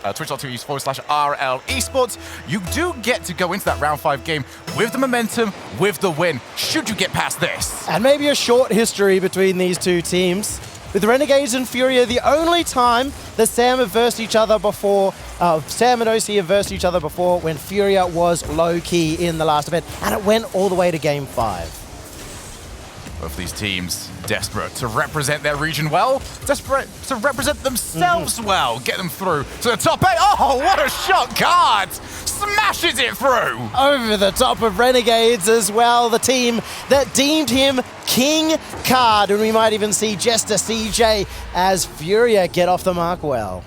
twitch.tv/RL Esports, you do get to go into that round 5 game with the momentum, with the win, should you get past this. And maybe a short history between these two teams. With Renegades and FURIA, the only time that Sam have versed each other before, Sam and OC have versed each other before when FURIA was low-key in the last event, and it went all the way to Game 5. Both these teams desperate to represent their region well, desperate to represent themselves well, get them through to the top 8. Oh, what a shot! Card smashes it through! Over the top of Renegades as well, the team that deemed him King Card, and we might even see Jester CJ as FURIA get off the mark well.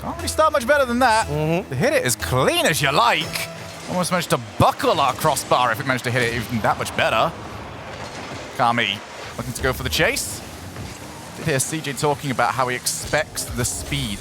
Can't really start much better than that. Hit it as clean as you like. Almost managed to buckle our crossbar if it managed to hit it even that much better. Kami looking to go for the chase. Did hear CJ talking about how he expects the speed.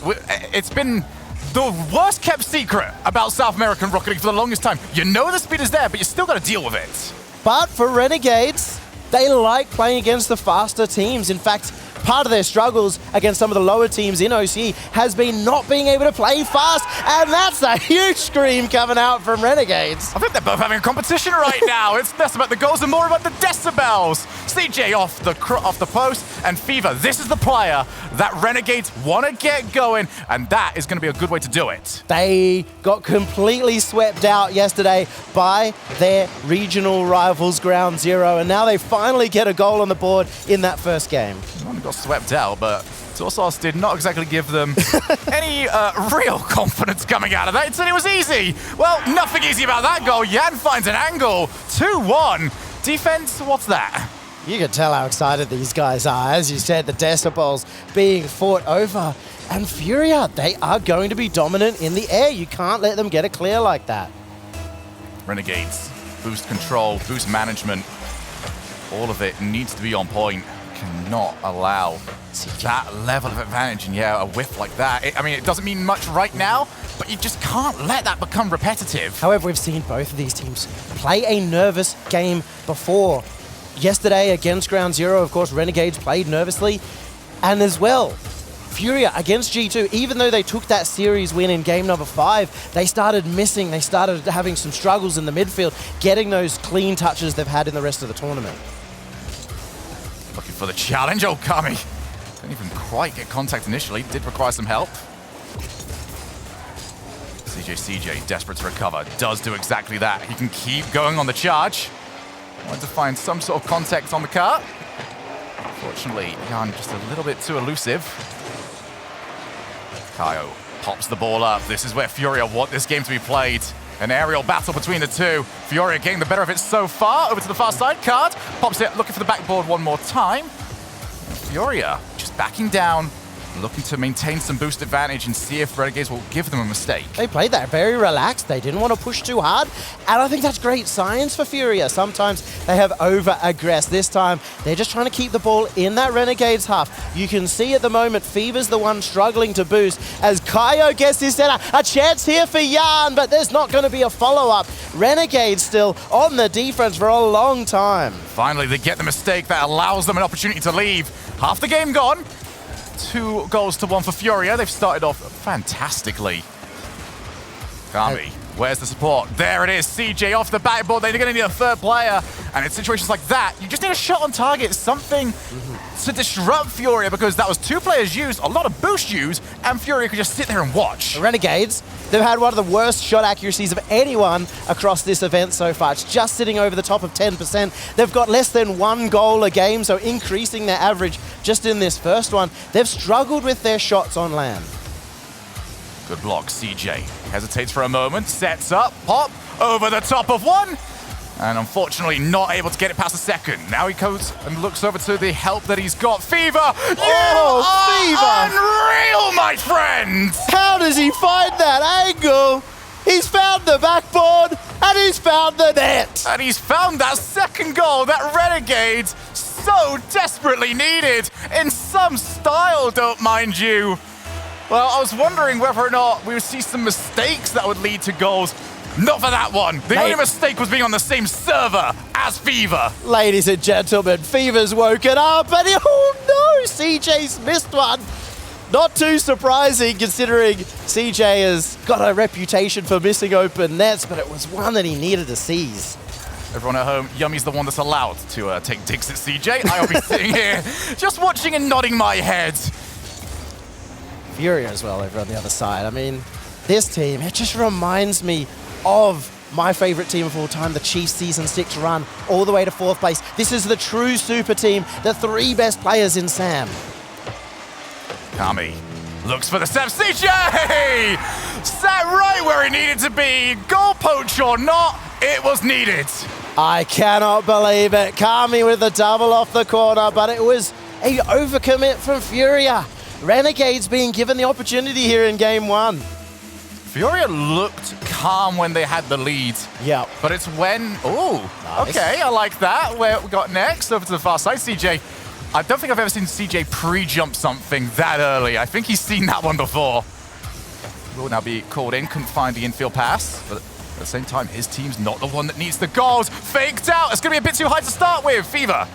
It's been the worst kept secret about South American Rocket League for the longest time. You know the speed is there, but you still got to deal with it. But for Renegades, they like playing against the faster teams. In fact, part of their struggles against some of the lower teams in OC has been not being able to play fast, and that's a huge scream coming out from Renegades. I think they're both having a competition right now. It's less about the goals and more about the decibels. CJ off the post, and Fever, this is the player that Renegades want to get going, and that is going to be a good way to do it. They got completely swept out yesterday by their regional rivals Ground Zero, and now they finally get a goal on the board in that first game. One got swept out, but Torsos did not exactly give them any real confidence coming out of that. It said it was easy. Well, nothing easy about that goal. Yan finds an angle. 2-1. Defense, what's that? You can tell how excited these guys are. As you said, the decibels being fought over. And FURIA, they are going to be dominant in the air. You can't let them get it clear like that. Renegades, boost control, boost management. All of it needs to be on point. Cannot allow that level of advantage, and yeah, a whiff like that. I mean, it doesn't mean much right now, but you just can't let that become repetitive. However, we've seen both of these teams play a nervous game before. Yesterday against Ground Zero, of course, Renegades played nervously, and as well, FURIA against G2, even though they took that series win in game number 5, they started missing, they started having some struggles in the midfield, getting those clean touches they've had in the rest of the tournament. Looking for the challenge. Oh, Kami didn't even quite get contact initially. Did require some help. CJ desperate to recover. Does do exactly that. He can keep going on the charge. Wanted to find some sort of contact on the cart. Unfortunately, Jan just a little bit too elusive. Kaio pops the ball up. This is where FURIA want this game to be played. An aerial battle between the two. FURIA getting the better of it so far. Over to the far side. Card pops it, looking for the backboard one more time. FURIA just backing down, looking to maintain some boost advantage and see if Renegades will give them a mistake. They played that very relaxed. They didn't want to push too hard. And I think that's great signs for FURIA. Sometimes they have over-aggressed. This time, they're just trying to keep the ball in that Renegades half. You can see at the moment, Fever's the one struggling to boost as Kaio gets his center. A chance here for Jan, but there's not going to be a follow-up. Renegades still on the defense for a long time. Finally, they get the mistake that allows them an opportunity to leave. Half the game gone. 2 goals to 1 for FURIA. They've started off fantastically. Kami, where's the support? There it is. CJ off the backboard. They're going to need a third player. And in situations like that, you just need a shot on target, something to disrupt FURIA, because that was 2 players used, a lot of boost used, and FURIA could just sit there and watch. The Renegades, they've had one of the worst shot accuracies of anyone across this event so far. It's just sitting over the top of 10%. They've got less than 1 goal a game, so increasing their average just in this first one. They've struggled with their shots on land. Good block, CJ. Hesitates for a moment, sets up, pop, over the top of one. And unfortunately not able to get it past the second. Now he goes and looks over to the help that he's got. Fever! Fever! Unreal, my friend! How does he find that angle? He's found the backboard, and he's found the net! And he's found that second goal that Renegades so desperately needed. In some style, don't mind you. Well, I was wondering whether or not we would see some mistakes that would lead to goals. Not for that one. The only mistake was being on the same server as Fever. Ladies and gentlemen, Fever's woken up, and oh no, CJ's missed one. Not too surprising considering CJ has got a reputation for missing open nets, but it was one that he needed to seize. Everyone at home, Yummy's the one that's allowed to take digs at CJ. I'll be sitting here just watching and nodding my head. FURIA as well over on the other side. I mean, this team, it just reminds me of my favorite team of all time, the Chiefs Season 6 run, all the way to 4th place. This is the true super team, the 3 best players in SAM. Kami looks for the step. CJ! Sat right where he needed to be. Goal poach or not, it was needed. I cannot believe it. Kami with the double off the corner, but it was a overcommit from FURIA. Renegades being given the opportunity here in game 1. FURIA looked calm when they had the lead. Yeah. But it's when... Oh, nice. Okay, I like that. Where we got next, over to the far side, CJ. I don't think I've ever seen CJ pre-jump something that early. I think he's seen that one before. Will now be called in, couldn't find the infield pass, but at the same time, his team's not the one that needs the goals. Faked out, it's gonna be a bit too high to start with. Fever,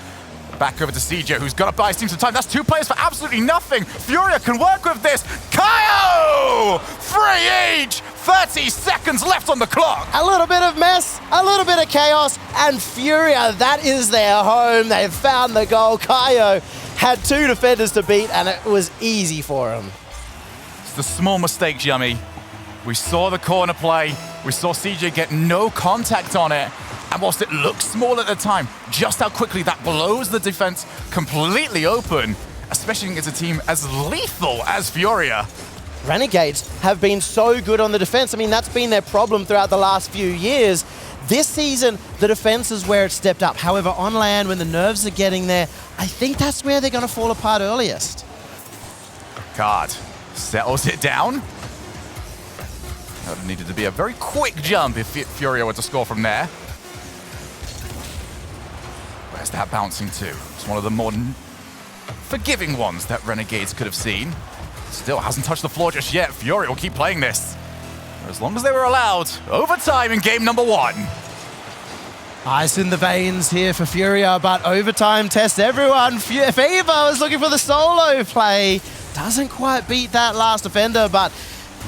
back over to CJ, who's gonna buy his team some time. That's 2 players for absolutely nothing. FURIA can work with this. Kaio! 3 each, 30 seconds left on the clock. A little bit of mess, a little bit of chaos, and FURIA, that is their home. They've found the goal. Kaio had 2 defenders to beat, and it was easy for him. It's the small mistakes, Yummy. We saw the corner play. We saw CJ get no contact on it. And whilst it looked small at the time, just how quickly that blows the defense completely open, especially against a team as lethal as FURIA. Renegades have been so good on the defense. I mean, that's been their problem throughout the last few years. This season, the defense is where it stepped up. However, on land, when the nerves are getting there, I think that's where they're going to fall apart earliest. Card settles it down. That needed to be a very quick jump if FURIA were to score from there. Where's that bouncing to? It's one of the more forgiving ones that Renegades could have seen. Still hasn't touched the floor just yet. FURIA will keep playing this. As long as they were allowed. Overtime in game number 1. Ice in the veins here for FURIA, but overtime tests everyone. Fever was looking for the solo play. Doesn't quite beat that last defender, but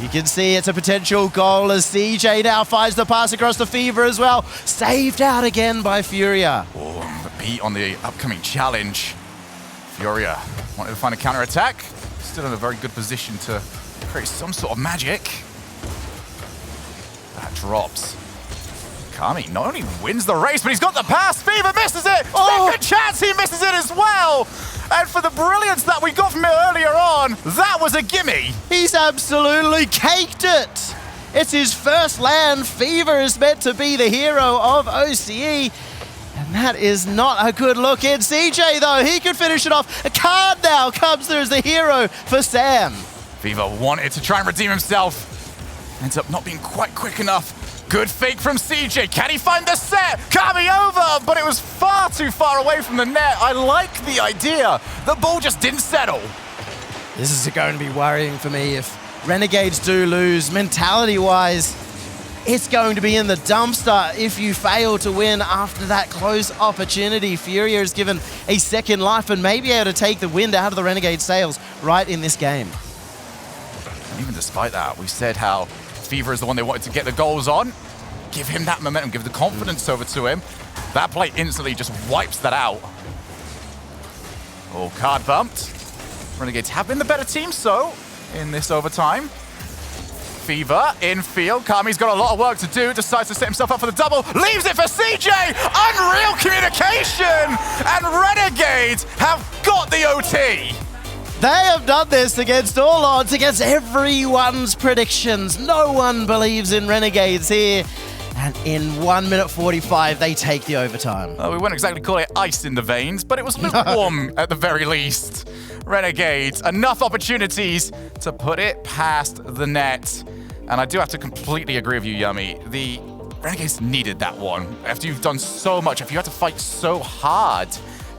you can see it's a potential goal as CJ now finds the pass across the Fever as well. Saved out again by FURIA. Oh, the beat on the upcoming challenge. FURIA wanted to find a counter-attack. Still in a very good position to create some sort of magic. That drops. Kami not only wins the race, but he's got the pass. Fever misses it. Oh. Second chance, he misses it as well. And for the brilliance that we got from it earlier on, that was a gimme. He's absolutely caked it. It's his first land. Fever is meant to be the hero of OCE. And that is not a good look in. CJ, though, he could finish it off. A card now comes through as the hero for Sam. Fever wanted to try and redeem himself. Ends up not being quite quick enough. Good fake from CJ. Can he find the set? Kami over, but it was far too far away from the net. I like the idea. The ball just didn't settle. This is going to be worrying for me if Renegades do lose. Mentality-wise, it's going to be in the dumpster if you fail to win after that close opportunity. FURIA is given a second life and may be able to take the wind out of the Renegade sails right in this game. And even despite that, we said how Fever is the one they wanted to get the goals on. Give him that momentum, give the confidence over to him. That play instantly just wipes that out. Oh, card bumped. Renegades have been the better team, so in this overtime. Fever in field. Kami's got a lot of work to do. Decides to set himself up for the double. Leaves it for CJ. Unreal communication. And Renegades have got the OT. They have done this against all odds, against everyone's predictions. No one believes in Renegades here. And in 1 minute 45, they take the overtime. Well, we wouldn't exactly call it ice in the veins, but it was lukewarm at the very least. Renegades, enough opportunities to put it past the net. And I do have to completely agree with you, Yummy. The Renegades needed that one. After you've done so much, if you had to fight so hard,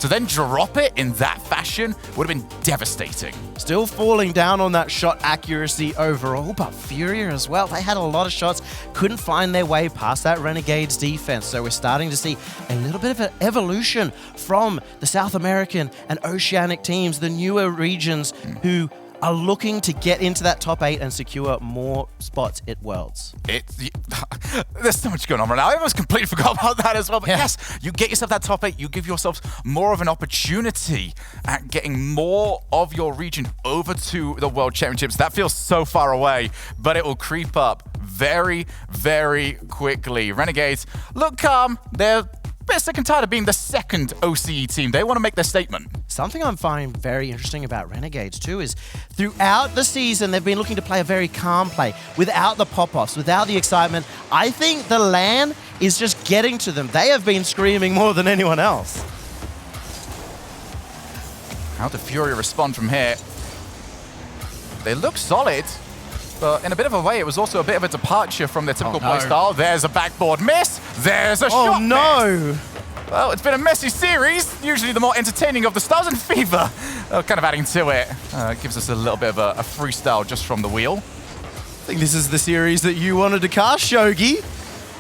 to then drop it in that fashion would have been devastating. Still falling down on that shot accuracy overall, but FURIA as well. They had a lot of shots, couldn't find their way past that Renegades defense. So we're starting to see a little bit of an evolution from the South American and Oceanic teams, the newer regions who are looking to get into that top 8 and secure more spots at Worlds. There's so much going on right now. I almost completely forgot about that as well. But yes, you get yourself that top 8, you give yourselves more of an opportunity at getting more of your region over to the World Championships. That feels so far away, but it will creep up very, very quickly. Renegades look calm. They're a bit sick and tired of being the second OCE team. They want to make their statement. Something I'm finding very interesting about Renegades too is throughout the season, they've been looking to play a very calm play without the pop-offs, without the excitement. I think the LAN is just getting to them. They have been screaming more than anyone else. How do FURIA respond from here? They look solid, but in a bit of a way, it was also a bit of a departure from their typical play style. There's a backboard miss. There's a shot miss. No! Well, it's been a messy series. Usually the more entertaining of the Stars and Fever. Kind of adding to it. Gives us a little bit of a freestyle just from the wheel. I think this is the series that you wanted to cast, Shogi.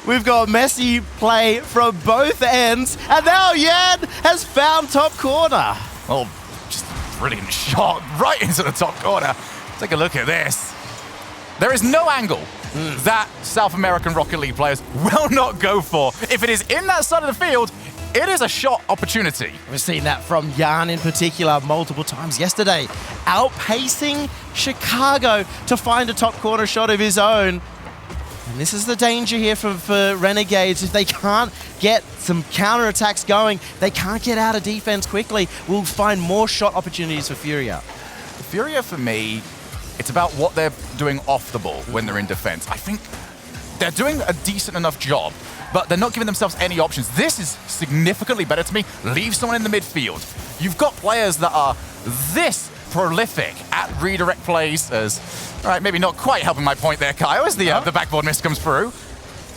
We've got messy play from both ends, and now Yan has found top corner. Oh, just a brilliant shot right into the top corner. Take a look at this. There is no angle that South American Rocket League players will not go for. If it is in that side of the field, it is a shot opportunity. We've seen that from Yan in particular multiple times yesterday, outpacing Chicago to find a top corner shot of his own. And this is the danger here for Renegades. If they can't get some counterattacks going, they can't get out of defense quickly, we'll find more shot opportunities for FURIA. FURIA, for me, it's about what they're doing off the ball when they're in defense. I think they're doing a decent enough job, but they're not giving themselves any options. This is significantly better to me. Leave someone in the midfield. You've got players that are this prolific at redirect plays as, all right, maybe not quite helping my point there, Kyle, as the backboard miss comes through.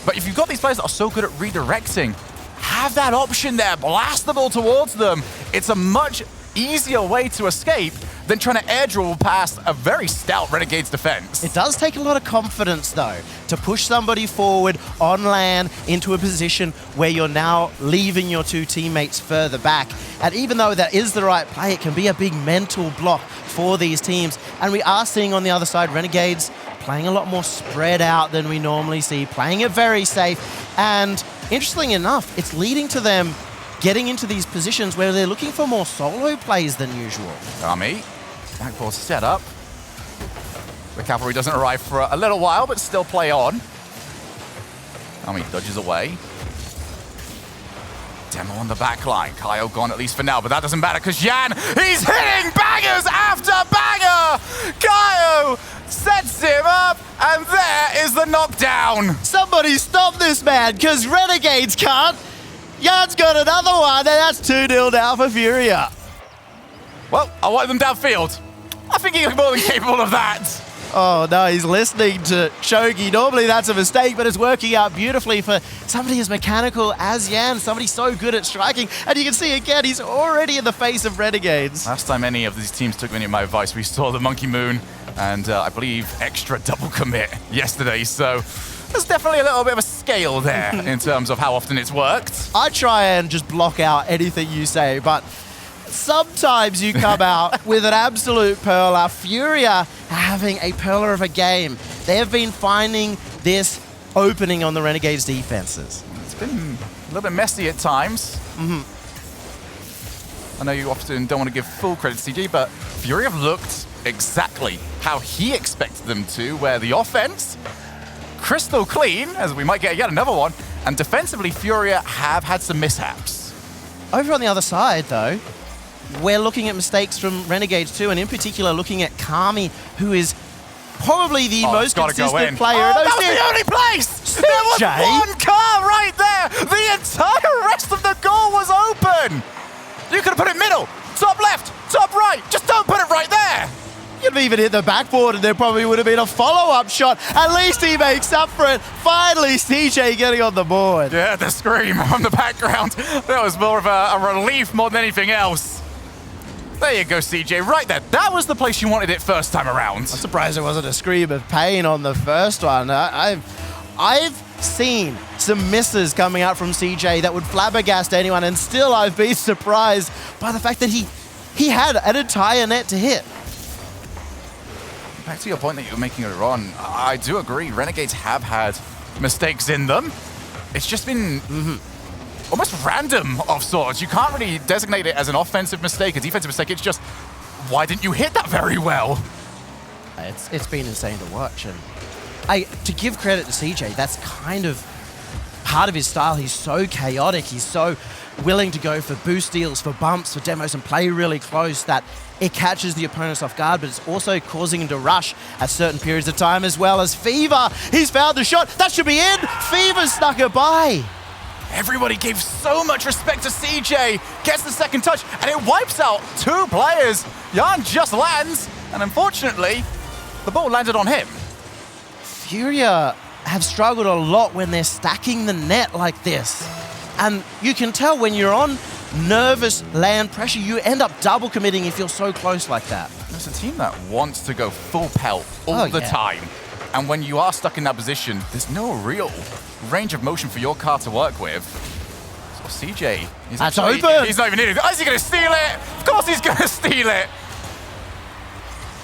But if you've got these players that are so good at redirecting, have that option there, blast the ball towards them. It's a much easier way to escape than trying to air dribble past a very stout Renegades defense. It does take a lot of confidence, though, to push somebody forward on LAN into a position where you're now leaving your two teammates further back. And even though that is the right play, it can be a big mental block for these teams. And we are seeing on the other side, Renegades playing a lot more spread out than we normally see, playing it very safe. And interestingly enough, it's leading to them getting into these positions where they're looking for more solo plays than usual. Army, backboard set up. The cavalry doesn't arrive for a little while, but still play on. Army dodges away. Demo on the back line. Kyle gone at least for now, but that doesn't matter because Yan, he's hitting bangers after banger! Kyle sets him up, and there is the knockdown. Somebody stop this man, because Renegades can't. Yan's got another one, and that's 2-0 now for FURIA. Well, I want them downfield. I think he's more than capable of that. Oh no, he's listening to Shogi. Normally that's a mistake, but it's working out beautifully for somebody as mechanical as Yan, somebody so good at striking. And you can see again, he's already in the face of Renegades. Last time any of these teams took any of my advice, we saw the Monkey Moon and I believe extra double commit yesterday. So there's definitely a little bit of a scale there in terms of how often it's worked. I try and just block out anything you say, but sometimes you come out with an absolute perler. FURIA having a perler of a game. They have been finding this opening on the Renegades defenses. It's been a little bit messy at times. I know you often don't want to give full credit to CG, but FURIA have looked exactly how he expected them to, where the offense, crystal clean, as we might get yet another one, and defensively, FURIA have had some mishaps. Over on the other side, though, we're looking at mistakes from Renegades too, and in particular looking at Kami, who is probably the most consistent player. Oh, that was the only place! There was one car right there! The entire rest of the goal was open! You could have put it middle, top left, top right, just don't put it right there! You could have even hit the backboard and there probably would have been a follow-up shot. At least he makes up for it. Finally, CJ getting on the board. Yeah, the scream from the background. That was more of a relief more than anything else. There you go, CJ, right there. That was the place you wanted it first time around. I'm surprised there wasn't a scream of pain on the first one. I've seen some misses coming out from CJ that would flabbergast anyone, and still I've been surprised by the fact that he had an entire net to hit. back to your point that you were making earlier on, I do agree. Renegades have had mistakes in them. It's just been almost random of sorts. You can't really designate it as an offensive mistake, a defensive mistake. It's just, why didn't you hit that very well? It's been insane to watch. And to give credit to CJ, that's kind of part of his style. He's so chaotic. He's so willing to go for boost steals, for bumps, for demos, and play really close that it catches the opponents off guard, but it's also causing him to rush at certain periods of time as well. As Fever, he's found the shot. That should be in. Fever snuck it by. Everybody gave so much respect to CJ, gets the second touch, and it wipes out 2 players. Jan just lands, and unfortunately, the ball landed on him. FURIA have struggled a lot when they're stacking the net like this. And you can tell when you're on nervous land pressure, you end up double committing if you're so close like that. There's a team that wants to go full pelt all the time. And when you are stuck in that position, there's no real range of motion for your car to work with. So CJ, that's open. He's not even in it. Is he going to steal it? Of course he's going to steal it.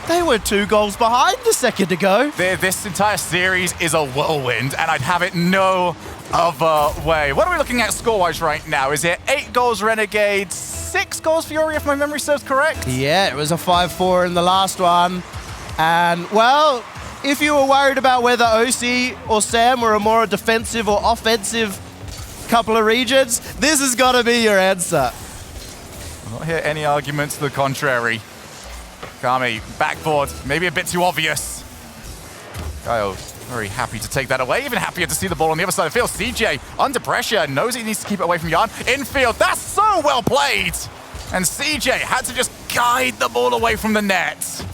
They were 2 goals behind a second to go. This entire series is a whirlwind, and I'd have it no other way. What are we looking at score-wise right now? Is it 8 goals Renegades, 6 goals FURIA, if my memory serves correct? Yeah, it was a 5-4 in the last one. And, well, if you were worried about whether OC or Sam were a more defensive or offensive couple of regions, this has got to be your answer. I don't hear any arguments to the contrary. Kami, backboard, maybe a bit too obvious. Kyle, very happy to take that away. Even happier to see the ball on the other side of the field. CJ, under pressure, knows he needs to keep it away from Jan. Infield, that's so well played. And CJ had to just guide the ball away from the net.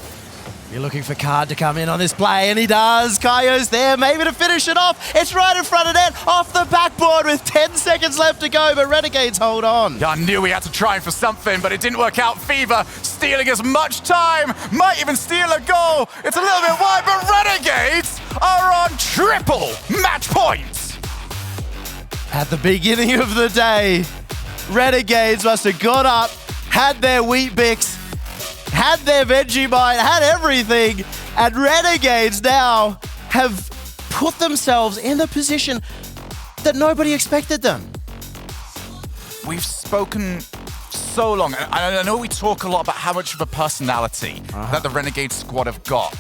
You're looking for Card to come in on this play, and he does. Kaio's there, maybe to finish it off. It's right in front of net, off the backboard with 10 seconds left to go, but Renegades hold on. I knew he had to try for something, but it didn't work out. Fever stealing as much time, might even steal a goal. It's a little bit wide, but Renegades are on triple match points. At the beginning of the day, Renegades must have got up, had their Wheat Bix, had their Vegemite, had everything, and Renegades now have put themselves in the position that nobody expected them. We've spoken so long, and I know we talk a lot about how much of a personality that the Renegade squad have got.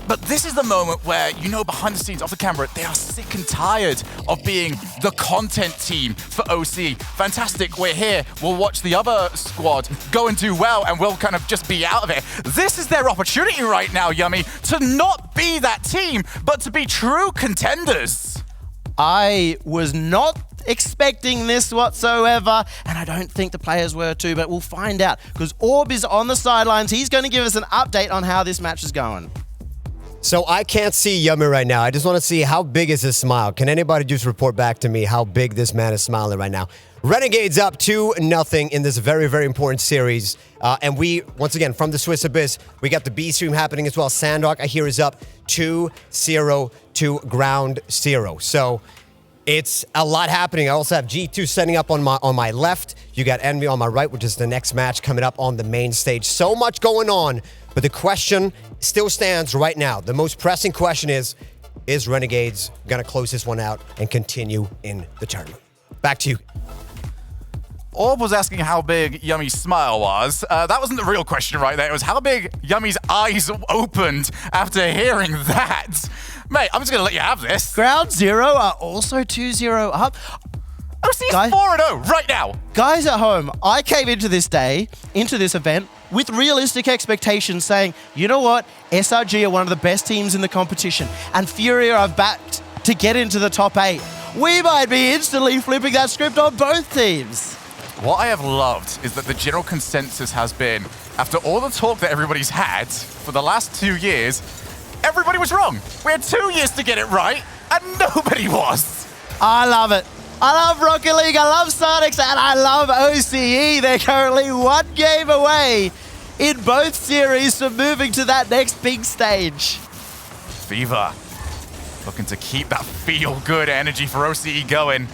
But this is the moment where, you know, behind the scenes, off the camera, they are sick and tired of being the content team for OC. Fantastic, we're here. We'll watch the other squad go and do well, and we'll kind of just be out of it. This is their opportunity right now, Yummy, to not be that team, but to be true contenders. I was not expecting this whatsoever, and I don't think the players were too, but we'll find out, because Orb is on the sidelines. He's going to give us an update on how this match is going. So I can't see Yummy right now. I just want to see how big is his smile. Can anybody just report back to me how big this man is smiling right now? Renegades up 2-0 in this very, very important series. And we, once again, from the Swiss Abyss, we got the B stream happening as well. Sandrock, I hear, is up 2-0 to Ground Zero. So it's a lot happening. I also have G2 setting up on my left. You got Envy on my right, which is the next match coming up on the main stage. So much going on. But the question still stands right now. The most pressing question is Renegades going to close this one out and continue in the tournament? Back to you. Orb was asking how big Yummy's smile was. That wasn't the real question right there. It was how big Yummy's eyes opened after hearing that. Mate, I'm just going to let you have this. Ground Zero are also 2-0 up. OC's 4-0 right now. Guys at home, I came into this event, with realistic expectations saying, you know what, SRG are one of the best teams in the competition, and FURIA are backed to get into the top 8. We might be instantly flipping that script on both teams. What I have loved is that the general consensus has been, after all the talk that everybody's had for the last 2 years, everybody was wrong. We had 2 years to get it right, and nobody was. I love it. I love Rocket League, I love Sonics, and I love OCE. They're currently 1 game away in both series from moving to that next big stage. Fever looking to keep that feel-good energy for OCE going.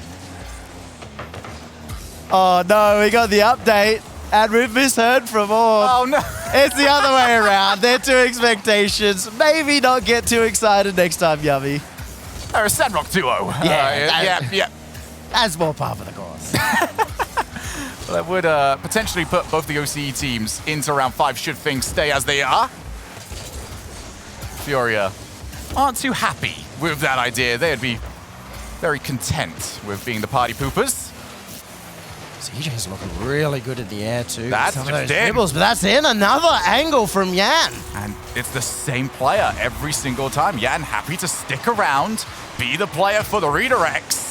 Oh no, we got the update, and we've misheard from Orb. Oh no. It's the other way around. They're two expectations. Maybe not get too excited next time, Yummy. They're a Sandrock duo. Yeah. That's more par for the course. Well, that would potentially put both the OCE teams into round 5 should things stay as they are. FURIA aren't too happy with that idea. They'd be very content with being the party poopers. CJ's looking really good in the air too. That's some of just those in. dribbles, but that's in. Another angle from Yan. And it's the same player every single time. Yan happy to stick around, be the player for the redirects.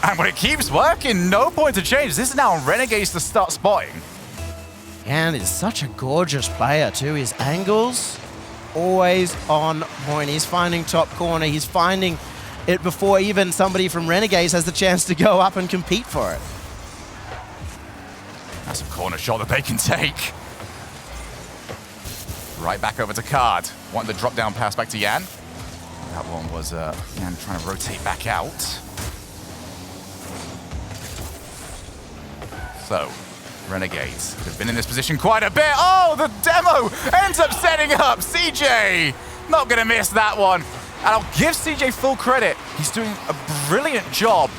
And when it keeps working, no point to change. This is now Renegades to start spotting. Yan is such a gorgeous player too. His angles, always on point. He's finding top corner. He's finding it before even somebody from Renegades has the chance to go up and compete for it. That's a corner shot that they can take. Right back over to Card. Wanted the drop down pass back to Yan. That one was Yan trying to rotate back out. So, Renegades have been in this position quite a bit. Oh, the demo ends up setting up. CJ, not going to miss that one. And I'll give CJ full credit. He's doing a brilliant job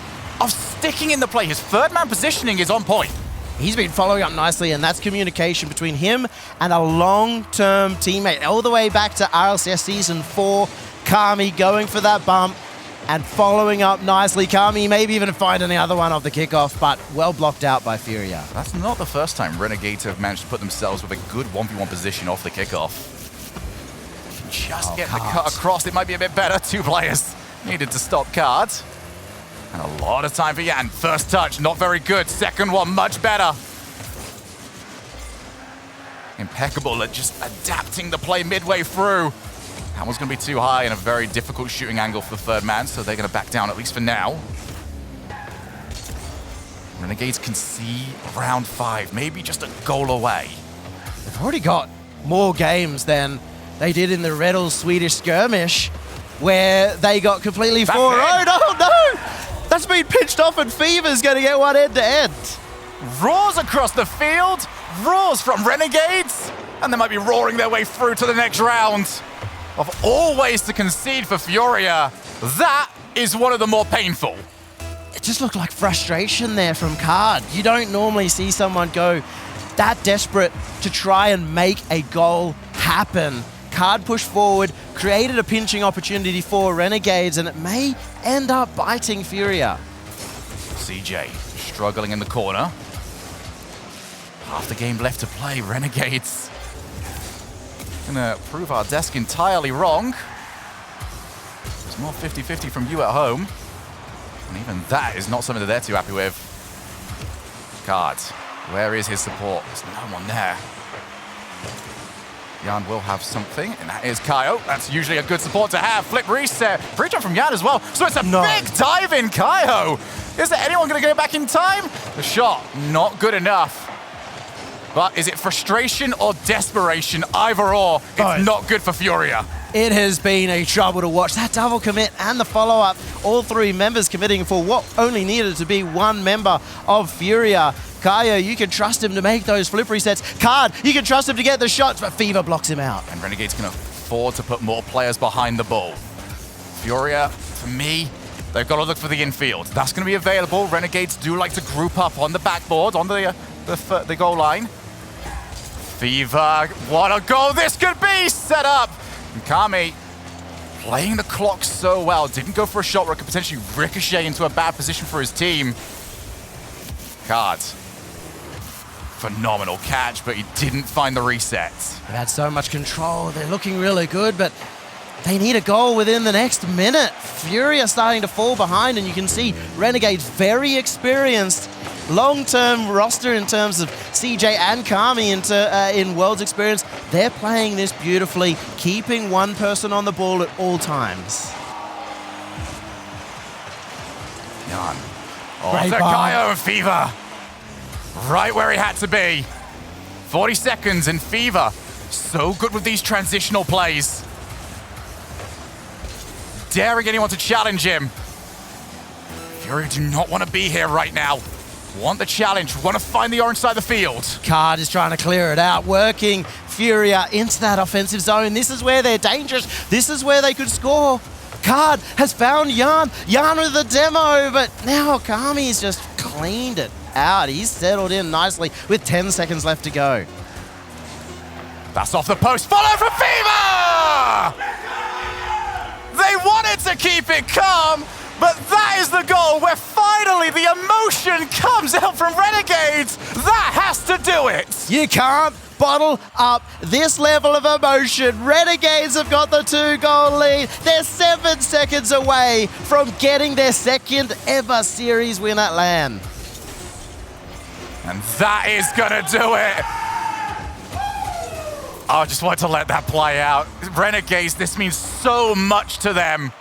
of sticking in the play. His third man positioning is on point. He's been following up nicely, and that's communication between him and a long-term teammate. All the way back to RLCS Season 4, Kami going for that bump and following up nicely. Kami maybe even finding the other one off the kickoff, but well blocked out by FURIA. That's not the first time Renegades have managed to put themselves with a good 1v1 position off the kickoff. Just get the cut across. It might be a bit better. 2 players needed to stop Card. And a lot of time for Yan. First touch, not very good. Second one, much better. Impeccable at just adapting the play midway through. That one's going to be too high and a very difficult shooting angle for the third man, so they're going to back down at least for now. Renegades can see round 5, maybe just a goal away. They've already got more games than they did in the Red Swedish skirmish, where they got completely 4-0. Oh no! That's been pitched off, and Fever's going to get one end-to-end. Roars across the field, roars from Renegades, and they might be roaring their way through to the next round. Of all ways to concede for FURIA, that is one of the more painful. It just looked like frustration there from Card. You don't normally see someone go that desperate to try and make a goal happen. Card pushed forward, created a pinching opportunity for Renegades, and it may end up biting FURIA. CJ struggling in the corner. Half the game left to play. Renegades gonna prove our desk entirely wrong. There's more 50-50 from you at home. And even that is not something that they're too happy with. Card, where is his support? There's no one there. Yan will have something, and that is Kaio. That's usually a good support to have. Flip reset. Free jump from Yan as well. So it's a big dive in Kaio. Is there anyone going to go back in time? The shot, not good enough. But is it frustration or desperation? Either or, it's not good for FURIA. It has been a trouble to watch. That double commit and the follow-up, all 3 members committing for what only needed to be 1 member of FURIA. Kaio, you can trust him to make those flip resets. Card, you can trust him to get the shots, but Fever blocks him out. And Renegades can afford to put more players behind the ball. FURIA, for me, they've got to look for the infield. That's going to be available. Renegades do like to group up on the backboard, on the goal line. Fever, what a goal this could be! Set up! And Kami playing the clock so well. Didn't go for a shot where it could potentially ricochet into a bad position for his team. Card. Phenomenal catch, but he didn't find the reset. They've had so much control. They're looking really good, but they need a goal within the next minute. FURIA starting to fall behind, and you can see Renegades very experienced. Long-term roster in terms of CJ and Kami in World's experience. They're playing this beautifully, keeping 1 person on the ball at all times. Yan. Oh, the Kaio and Fever. Right where he had to be. 40 seconds and Fever. So good with these transitional plays. Daring anyone to challenge him. FURIA do not want to be here right now. want the challenge, want to find the orange side of the field. Card is trying to clear it out, working Furia into that offensive zone. This is where they're dangerous. This is where they could score. Card has found Jan. Jan with the demo, but now Kami's just cleaned it out. He's settled in nicely with 10 seconds left to go. That's off the post, follow from Fever! They wanted to keep it calm, but that is the goal where finally the emotion comes out from Renegades. That has to do it. You can't bottle up this level of emotion. Renegades have got the 2-goal lead. They're 7 seconds away from getting their second ever series win at LAN. And that is gonna do it. I just want to let that play out. Renegades, this means so much to them.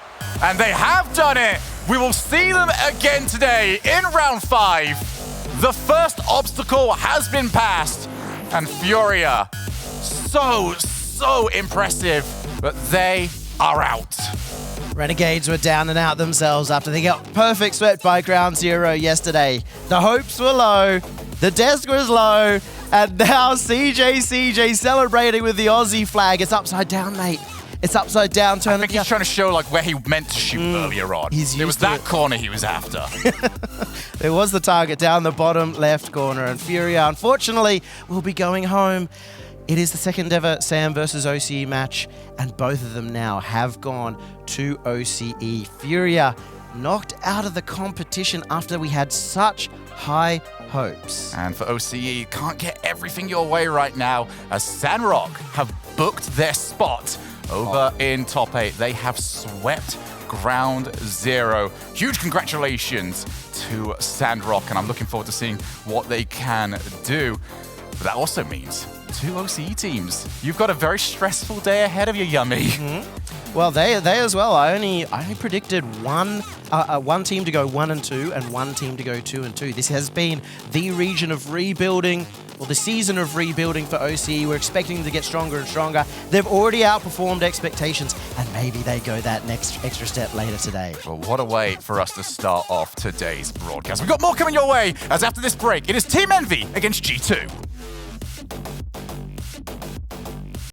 And they have done it. We will see them again today in round 5. The first obstacle has been passed. And Furia, so impressive. But they are out. Renegades were down and out themselves after they got perfect swept by Ground Zero yesterday. The hopes were low, the desk was low, and now CJ celebrating with the Aussie flag. It's upside down, mate. It's upside down. I think he's trying to show like where he meant to shoot earlier on. It was that corner he was after. There was the target down the bottom left corner, and Furia, unfortunately, will be going home. It is the second ever Sam versus OCE match, and both of them now have gone to OCE. Furia knocked out of the competition after we had such high hopes. And for OCE, can't get everything your way right now, as Sandrock have booked their spot over in top 8. They have swept Ground Zero. Huge congratulations to Sandrock, and I'm looking forward to seeing what they can do. But that also means 2 OCE teams. You've got a very stressful day ahead of you, Yummy. Well, they as well. I only predicted one team to go 1 and 2, and one team to go 2 and 2. This has been the region of rebuilding, or the season of rebuilding for OCE. We're expecting them to get stronger and stronger. They've already outperformed expectations, and maybe they go that next extra step later today. Well, what a way for us to start off today's broadcast. We've got more coming your way, as after this break, it is Team Envy against G2.